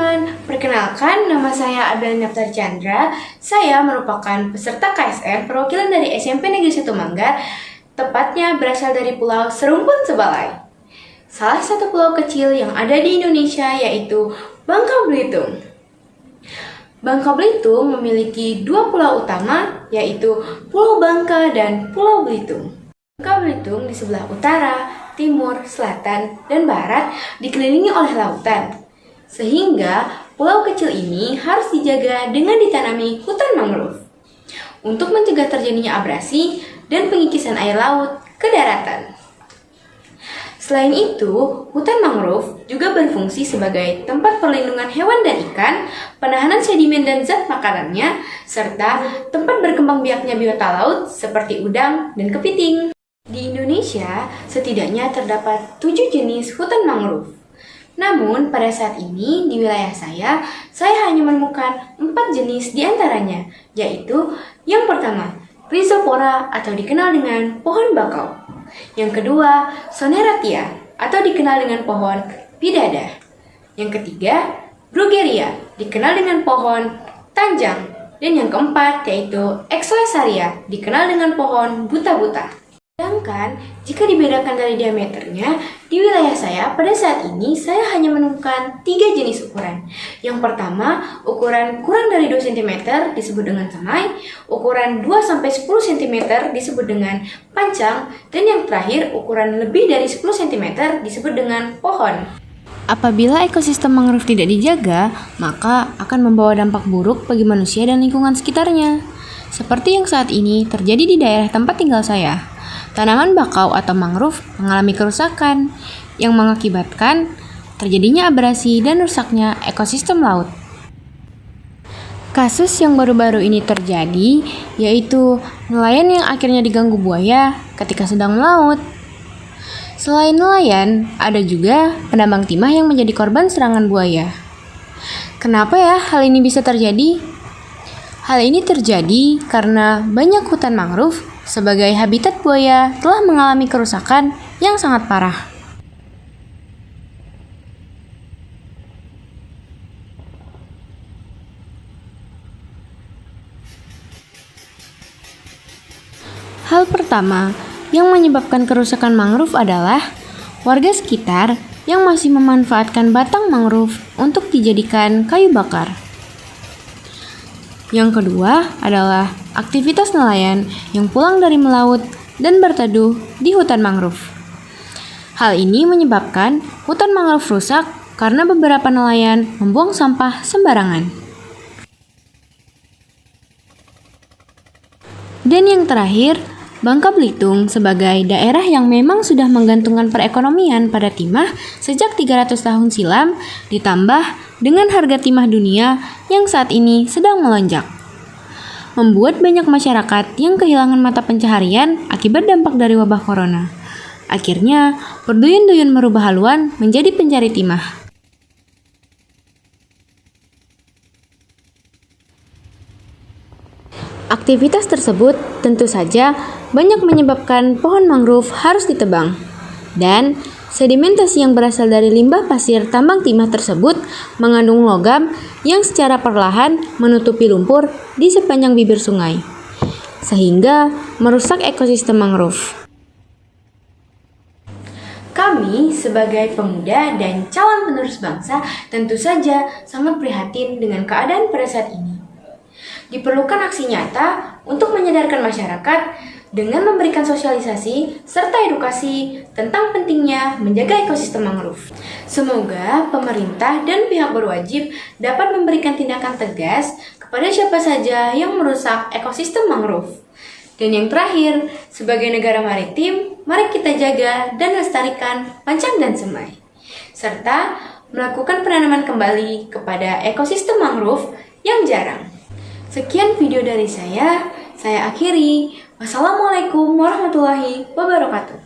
teman-teman, perkenalkan nama saya Adelina Chandra. Saya merupakan peserta KSN perwakilan dari SMP Negeri 1 Manggar, tepatnya berasal dari Pulau Serumpun Sebalai. Salah satu pulau kecil yang ada di Indonesia yaitu Bangka Belitung. Bangka Belitung memiliki dua pulau utama, yaitu Pulau Bangka dan Pulau Belitung. Bangka Belitung di sebelah utara, timur, selatan, dan barat dikelilingi oleh lautan. Sehingga pulau kecil ini harus dijaga dengan ditanami hutan mangrove untuk mencegah terjadinya abrasi dan pengikisan air laut ke daratan. Selain itu, hutan mangrove juga berfungsi sebagai tempat perlindungan hewan dan ikan, penahanan sedimen dan zat makanannya, serta tempat berkembang biaknya biota laut seperti udang dan kepiting. Di Indonesia, setidaknya terdapat 7 jenis hutan mangrove. Namun, pada saat ini di wilayah saya hanya menemukan 4 jenis di antaranya, yaitu yang pertama, Rhizopora atau dikenal dengan pohon bakau. Yang kedua, Soneratia atau dikenal dengan pohon pidada. Yang ketiga, Brugueria, dikenal dengan pohon tanjang. Dan yang keempat yaitu Exoesaria, dikenal dengan pohon buta-buta. Sedangkan, jika dibedakan dari diameternya, di wilayah saya pada saat ini saya hanya menemukan 3 jenis ukuran. Yang pertama, ukuran kurang dari 2 cm disebut dengan semai, ukuran 2-10 cm disebut dengan pancang, dan yang terakhir, ukuran lebih dari 10 cm disebut dengan pohon. Apabila ekosistem mangrove tidak dijaga, maka akan membawa dampak buruk bagi manusia dan lingkungan sekitarnya. Seperti yang saat ini terjadi di daerah tempat tinggal saya. Tanaman bakau atau mangrove mengalami kerusakan yang mengakibatkan terjadinya abrasi dan rusaknya ekosistem laut. Kasus yang baru-baru ini terjadi yaitu nelayan yang akhirnya diganggu buaya ketika sedang melaut. Selain nelayan, ada juga penambang timah yang menjadi korban serangan buaya. Kenapa ya hal ini bisa terjadi? Hal ini terjadi karena banyak hutan mangrove sebagai habitat buaya telah mengalami kerusakan yang sangat parah. Hal pertama yang menyebabkan kerusakan mangrove adalah warga sekitar yang masih memanfaatkan batang mangrove untuk dijadikan kayu bakar. Yang kedua adalah aktivitas nelayan yang pulang dari melaut dan berteduh di hutan mangrove. Hal ini menyebabkan hutan mangrove rusak karena beberapa nelayan membuang sampah sembarangan. Dan yang terakhir, Bangka Belitung sebagai daerah yang memang sudah menggantungkan perekonomian pada timah sejak 300 tahun silam, ditambah dengan harga timah dunia yang saat ini sedang melonjak, membuat banyak masyarakat yang kehilangan mata pencaharian akibat dampak dari wabah corona. Akhirnya, berduyun-duyun merubah haluan menjadi pencari timah. Aktivitas tersebut tentu saja banyak menyebabkan pohon mangrove harus ditebang. Dan sedimentasi yang berasal dari limbah pasir tambang timah tersebut mengandung logam yang secara perlahan menutupi lumpur di sepanjang bibir sungai, sehingga merusak ekosistem mangrove. Kami sebagai pemuda dan calon penerus bangsa tentu saja sangat prihatin dengan keadaan pada saat ini. Diperlukan aksi nyata untuk menyadarkan masyarakat dengan memberikan sosialisasi serta edukasi tentang pentingnya menjaga ekosistem mangrove. Semoga pemerintah dan pihak berwajib dapat memberikan tindakan tegas kepada siapa saja yang merusak ekosistem mangrove. Dan yang terakhir, sebagai negara maritim, mari kita jaga dan lestarikan pancang dan semai, serta melakukan penanaman kembali kepada ekosistem mangrove yang jarang. Sekian video dari saya akhiri. Wassalamualaikum warahmatullahi wabarakatuh.